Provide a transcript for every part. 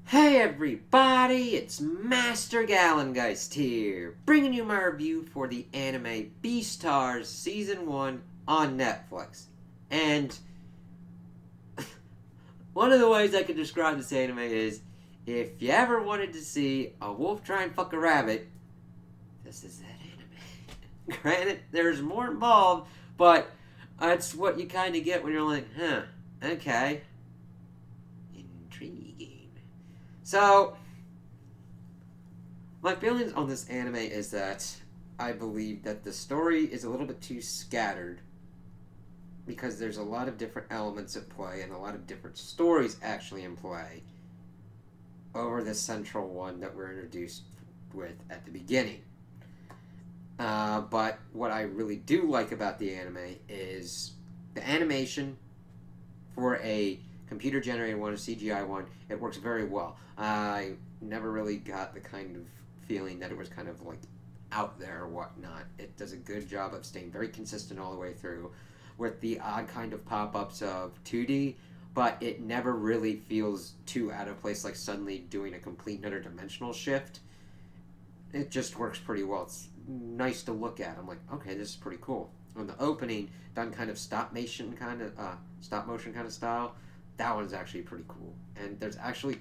Hey everybody, it's Master Gallengeist here, bringing you my review for the anime Beastars Season 1 on Netflix. And one of the ways I could describe this anime is, if you ever wanted to see a wolf try and fuck a rabbit, this is that anime. Granted, there's more involved, but that's what you kind of get when you're like, okay, intriguing. So, my feelings on this anime is that I believe that the story is a little bit too scattered because there's a lot of different elements at play and a lot of different stories actually in play over the central one that we're introduced with at the beginning. But what I really do like about the anime is the animation for a computer generated one, a CGI one. It works very well. I never really got the kind of feeling that it was kind of like out there or whatnot. It does a good job of staying very consistent all the way through with the odd kind of pop ups of 2D, but it never really feels too out of place, like suddenly doing a complete another dimensional shift. It just works pretty well. It's nice to look at. I'm like, okay, this is pretty cool. On the opening, done kind of stop motion kind of style. That one's actually pretty cool. And there's actually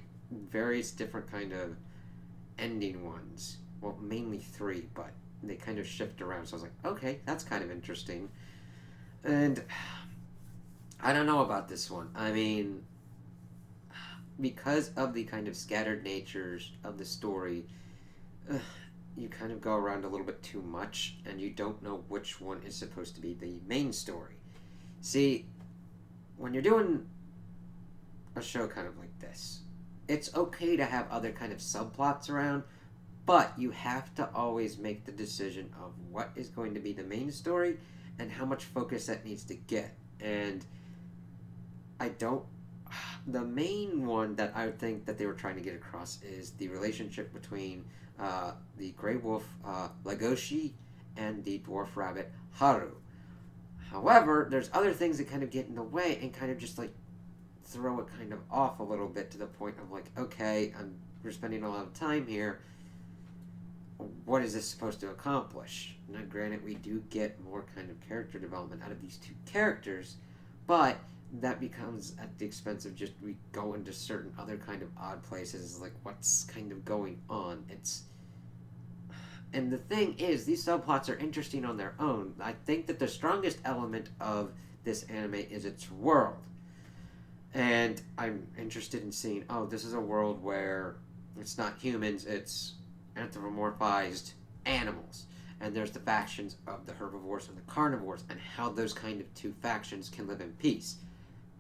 various different kind of ending ones. Well, mainly three, but they kind of shift around. So I was like, okay, that's kind of interesting. And I don't know about this one. I mean, because of the kind of scattered natures of the story, you kind of go around a little bit too much, and you don't know which one is supposed to be the main story. See, when you're doing a show kind of like this, it's okay to have other kind of subplots around, but you have to always make the decision of what is going to be the main story and how much focus that needs to get. And I don't. The main one that I would think that they were trying to get across is the relationship between the gray wolf Legoshi and the dwarf rabbit Haru. However, there's other things that kind of get in the way and kind of just like throw it kind of off a little bit to the point of like, okay, we're spending a lot of time here. What is this supposed to accomplish? Now, granted, we do get more kind of character development out of these two characters, but that becomes at the expense of just we go into certain other kind of odd places, like what's kind of going on. And the thing is, these subplots are interesting on their own. I think that the strongest element of this anime is its world. And I'm interested in seeing, oh, this is a world where it's not humans, it's anthropomorphized animals. And there's the factions of the herbivores and the carnivores, and how those kind of two factions can live in peace.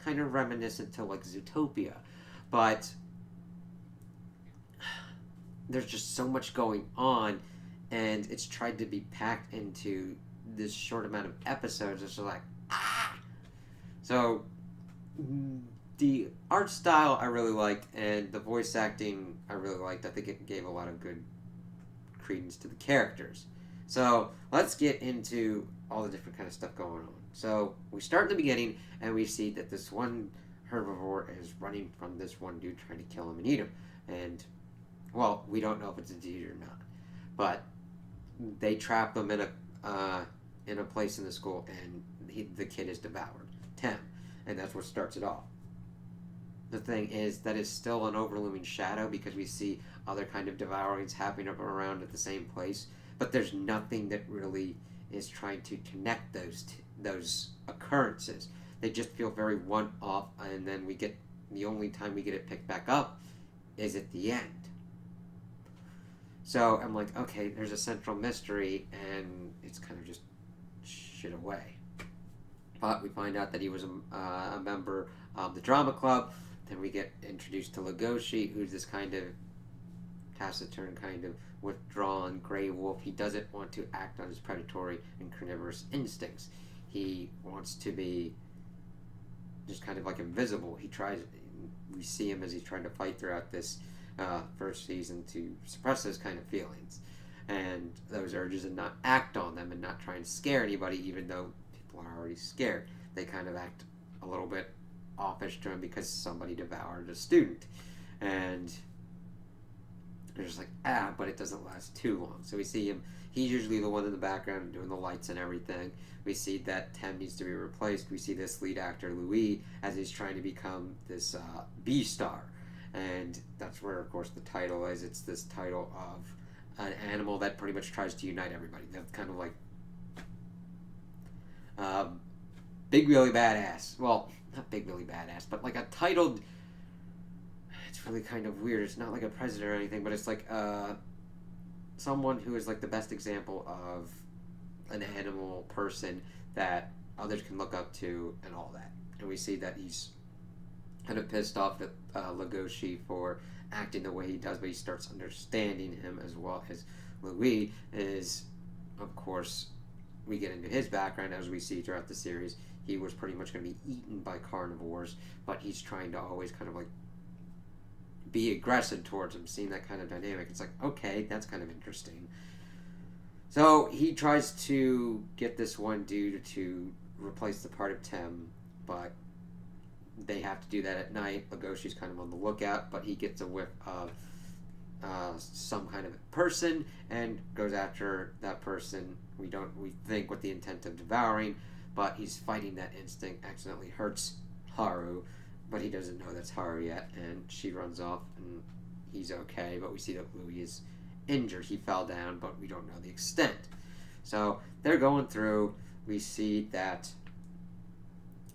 Kind of reminiscent to like Zootopia. But there's just so much going on, and it's tried to be packed into this short amount of episodes. It's just like, ah! So, the art style I really liked, and the voice acting I really liked. I think it gave a lot of good credence to the characters. So let's get into all the different kind of stuff going on. So we start in the beginning, and we see that this one herbivore is running from this one dude trying to kill him and eat him. And well, we don't know if it's a dude or not, but they trap him in a place in the school, and the kid is devoured. Tim, and that's what starts it off. The thing is that is still an overlooming shadow because we see other kind of devourings happening up around at the same place, but there's nothing that really is trying to connect those occurrences. They just feel very one off, and then we get the only time we get it picked back up is at the end. So I'm like, okay, there's a central mystery, and it's kind of just shit away. But we find out that he was a member of the drama club. Then we get introduced to Legoshi, who's this kind of taciturn, kind of withdrawn gray wolf. He doesn't want to act on his predatory and carnivorous instincts. He wants to be just kind of like invisible. We see him as he's trying to fight throughout this first season to suppress those kind of feelings and those urges and not act on them and not try and scare anybody, even though people are already scared. They kind of act a little bit offish to him because somebody devoured a student. And They're just like, but it doesn't last too long. So we see him, he's usually the one in the background doing the lights and everything. We see that Tem needs to be replaced. We see this lead actor, Louis, as he's trying to become this Beastar. And that's where, of course, the title is. It's this title of an animal that pretty much tries to unite everybody. That's kind of like Big Billy Badass. Well, not Big Billy Badass, but like a titled. It's really kind of weird. It's not like a president or anything, but it's like someone who is like the best example of an animal person that others can look up to and all that. And we see that he's kind of pissed off at Legoshi for acting the way he does, but he starts understanding him as well as Louis is, of course, we get into his background as we see throughout the series. He was pretty much going to be eaten by carnivores, but he's trying to always kind of like be aggressive towards him, seeing that kind of dynamic. It's like, okay, that's kind of interesting. So he tries to get this one dude to replace the part of Tem, but they have to do that at night. Legoshi's kind of on the lookout, but he gets a whiff of some kind of person and goes after that person. We think with the intent of devouring, but he's fighting that instinct, accidentally hurts Haru, but he doesn't know that's Haru yet, and she runs off and he's okay, but we see that Louis is injured. He fell down, but we don't know the extent. So they're going through. We see that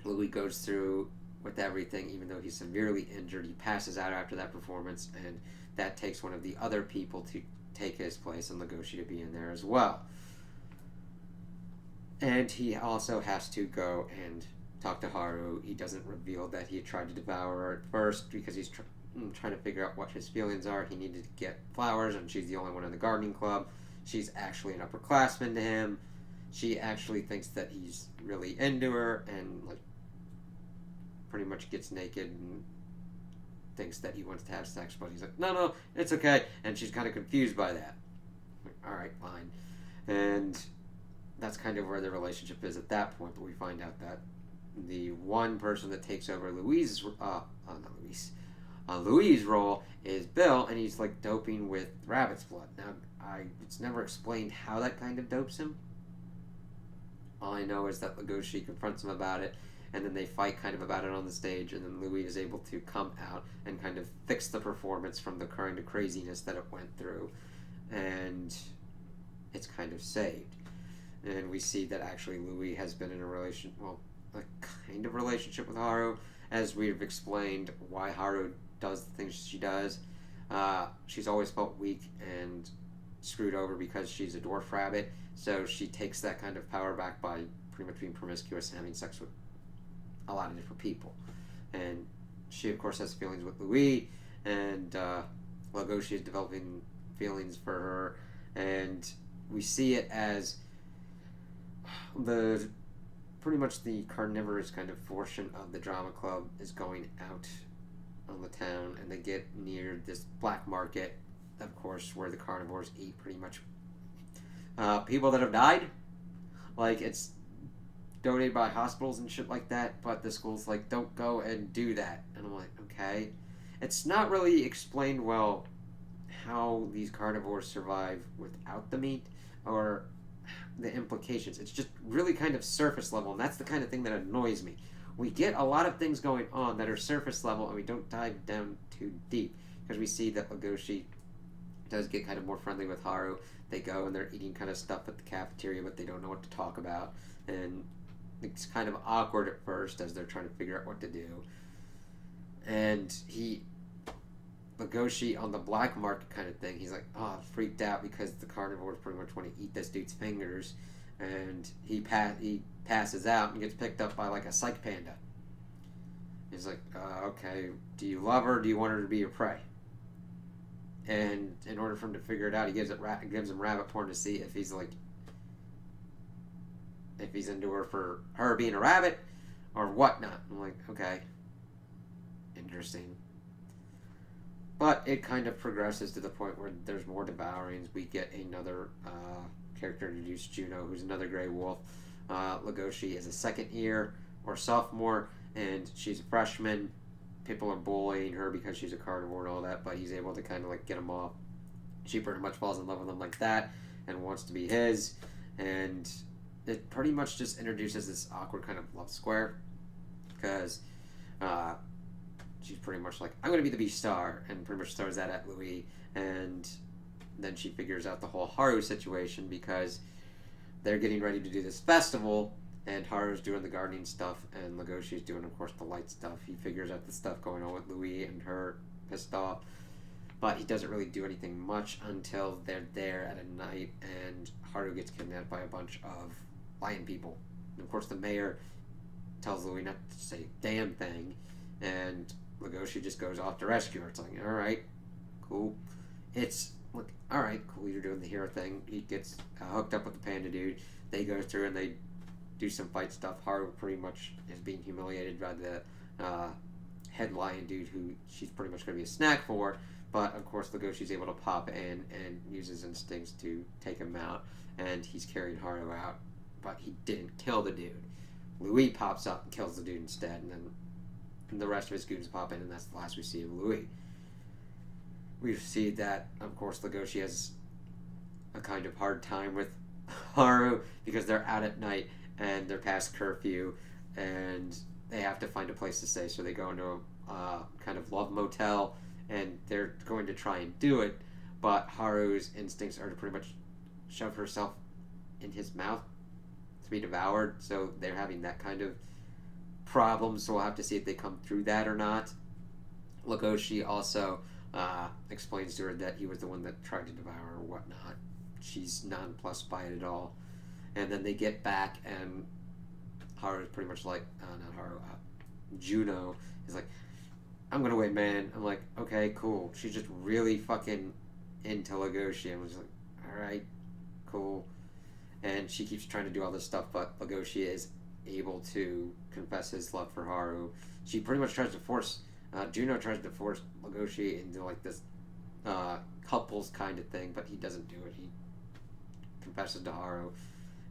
Louis goes through with everything, even though he's severely injured. He passes out after that performance, and that takes one of the other people to take his place, and Legoshi to be in there as well. And he also has to go and talk to Haru. He doesn't reveal that he tried to devour her at first because he's trying to figure out what his feelings are. He needed to get flowers, and she's the only one in the gardening club. She's actually an upperclassman to him. She actually thinks that he's really into her, and like pretty much gets naked and thinks that he wants to have sex, but he's like, no, it's okay. And she's kind of confused by that. All right, fine. And that's kind of where the relationship is at that point. But we find out that the one person that takes over Louis' role is Bill, and he's like doping with rabbit's blood. Now, it's never explained how that kind of dopes him. All I know is that Legoshi confronts him about it, and then they fight kind of about it on the stage, and then Louis is able to come out and kind of fix the performance from the kind of craziness that it went through, and it's kind of saved. And we see that actually Louis has been in a kind of relationship with Haru, as we've explained why Haru does the things she does. She's always felt weak and screwed over because she's a dwarf rabbit, so she takes that kind of power back by pretty much being promiscuous and having sex with a lot of different people. And she, of course, has feelings with Louis, and Legoshi is developing feelings for her, and we see it as pretty much the carnivorous kind of portion of the drama club is going out on the town, and they get near this black market, of course, where the carnivores eat pretty much people that have died. Like, it's donated by hospitals and shit like that, but the school's like, don't go and do that. And I'm like, okay. It's not really explained well how these carnivores survive without the meat, or the implications. It's just really kind of surface level, and that's the kind of thing that annoys me. We get a lot of things going on that are surface level, and we don't dive down too deep, because we see that Legoshi does get kind of more friendly with Haru. They go and they're eating kind of stuff at the cafeteria, but they don't know what to talk about, and it's kind of awkward at first as they're trying to figure out what to do. And Legoshi on the black market kind of thing, he's like, freaked out because the carnivores pretty much want to eat this dude's fingers, and he passes out and gets picked up by like a psych panda. He's like, okay, do you love her? Do you want her to be your prey? And in order for him to figure it out, he gives him rabbit porn to see if he's into her for her being a rabbit or whatnot. I'm like, okay, interesting. But it kind of progresses to the point where there's more devourings. We get another character introduced, Juno, who's another gray wolf. Legoshi is a second year or sophomore, and she's a freshman. People are bullying her because she's a carnivore and all that, but he's able to kind of like get them off she pretty much falls in love with him like that and wants to be his. And it pretty much just introduces this awkward kind of love square because she's pretty much like, I'm going to be the Beastar, and pretty much throws that at Louis. And then she figures out the whole Haru situation because they're getting ready to do this festival, and Haru's doing the gardening stuff, and Legoshi's doing, of course, the light stuff. He figures out the stuff going on with Louis and her pissed off, but he doesn't really do anything much until they're there at a night, and Haru gets kidnapped by a bunch of lion people. And of course, the mayor tells Louis not to say a damn thing, and Legoshi just goes off to rescue her. It's like, alright, cool. It's like, alright, cool, you're doing the hero thing. He gets hooked up with the panda dude. They go through and they do some fight stuff. Haru pretty much is being humiliated by the head lion dude who she's pretty much going to be a snack for. But of course, Legoshi's able to pop in and use his instincts to take him out. And he's carrying Haru out. But he didn't kill the dude. Louis pops up and kills the dude instead. And then the rest of his goons pop in, and that's the last we see of Louis. We see that, of course, Legoshi has a kind of hard time with Haru because they're out at night and they're past curfew and they have to find a place to stay. So they go into a kind of love motel and they're going to try and do it, but Haru's instincts are to pretty much shove herself in his mouth to be devoured. So they're having that kind of problem, so we'll have to see if they come through that or not. Legoshi also explains to her that he was the one that tried to devour her or whatnot. She's nonplussed by it at all. And then they get back, and Haru's pretty much like, not Haru, Juno is like, I'm gonna win, man. I'm like, okay, cool. She's just really fucking into Legoshi. And was like, alright, cool. And she keeps trying to do all this stuff, but Legoshi is able to confess his love for Haru. She pretty much tries to force Juno tries to force Legoshi into like this couples kind of thing, but he doesn't do it. He confesses to Haru,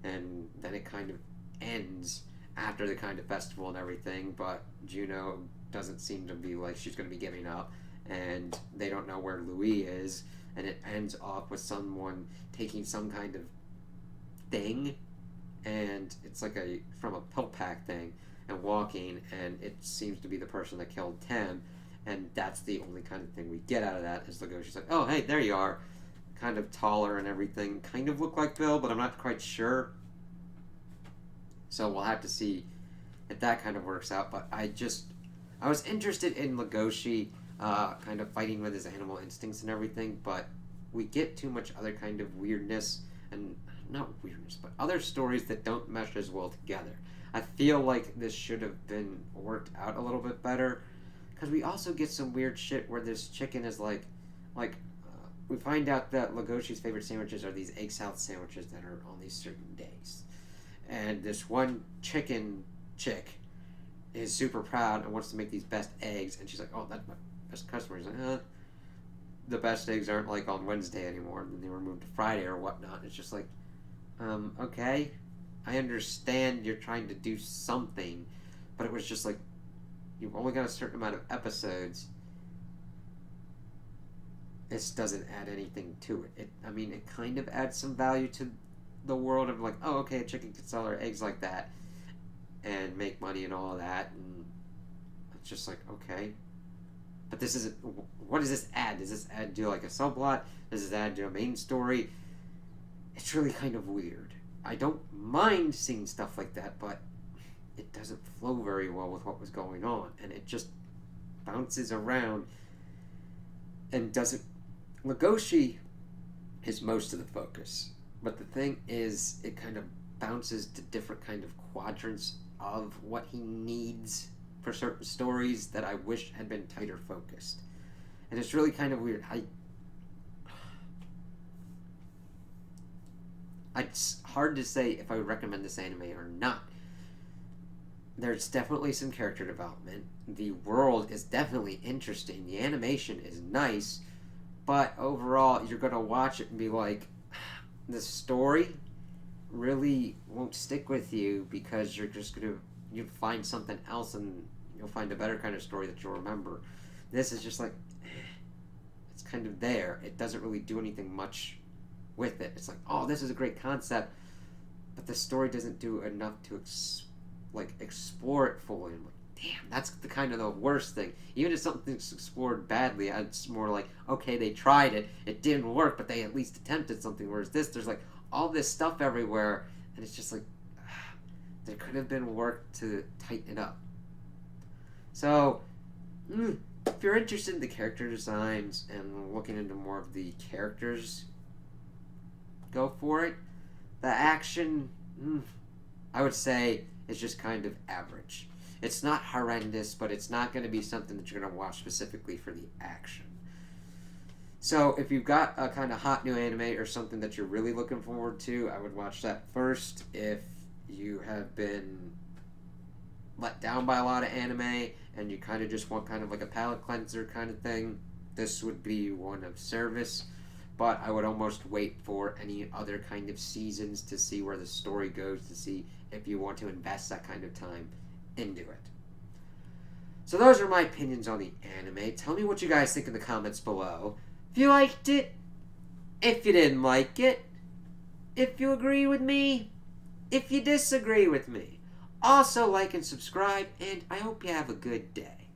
and then it kind of ends after the kind of festival and everything, but Juno doesn't seem to be like she's going to be giving up, and they don't know where Louis is, and it ends off with someone taking some kind of thing, and it's like from a pill pack thing, and walking, and it seems to be the person that killed Tim, and that's the only kind of thing we get out of that is Legoshi's like, oh hey, there you are, kind of taller and everything, kind of look like Bill, but I'm not quite sure. So we'll have to see if that kind of works out. But I was interested in Legoshi kind of fighting with his animal instincts and everything, but we get too much other kind of weirdness, and not weirdness, but other stories that don't mesh as well together. I feel like this should have been worked out a little bit better, because we also get some weird shit where this chicken is like we find out that Legoshi's favorite sandwiches are these egg salad sandwiches that are on these certain days. And this one chicken chick is super proud and wants to make these best eggs, and she's like, oh, that's my best customer. He's like, the best eggs aren't like on Wednesday anymore, and then they were moved to Friday or whatnot. It's just like, okay, I understand you're trying to do something, but it was just like, you've only got a certain amount of episodes. This doesn't add anything to it. It kind of adds some value to the world of like, oh, okay, a chicken can sell her eggs like that and make money and all of that, and it's just like, okay. But this isn't, what does this add? Does this add to like a subplot? Does this add to a main story? It's really kind of weird. I don't mind seeing stuff like that, but it doesn't flow very well with what was going on, and it just bounces around and doesn't. Legoshi is most of the focus, but the thing is, it kind of bounces to different kind of quadrants of what he needs for certain stories that I wish had been tighter focused, and it's really kind of weird. It's hard to say if I would recommend this anime or not. There's definitely some character development. The world is definitely interesting. The animation is nice. But overall, you're going to watch it and be like, the story really won't stick with you because you're just going to you'll find something else and you'll find a better kind of story that you'll remember. This is just like, it's kind of there. It doesn't really do anything much with it. It's like, oh, this is a great concept, but the story doesn't do enough to explore it fully. I'm like, damn, that's the kind of the worst thing. Even if something's explored badly, it's more like, okay, they tried it, it didn't work, but they at least attempted something. Whereas this, there's like all this stuff everywhere, and it's just like, there could have been work to tighten it up. So, if you're interested in the character designs and looking into more of the characters, go for it. The action, I would say, is just kind of average. It's not horrendous, but it's not going to be something that you're going to watch specifically for the action. So if you've got a kind of hot new anime or something that you're really looking forward to, I would watch that first. If you have been let down by a lot of anime and you kind of just want kind of like a palate cleanser kind of thing, this would be one of service. But I would almost wait for any other kind of seasons to see where the story goes, to see if you want to invest that kind of time into it. So those are my opinions on the anime. Tell me what you guys think in the comments below. If you liked it, if you didn't like it, if you agree with me, if you disagree with me. Also like and subscribe, and I hope you have a good day.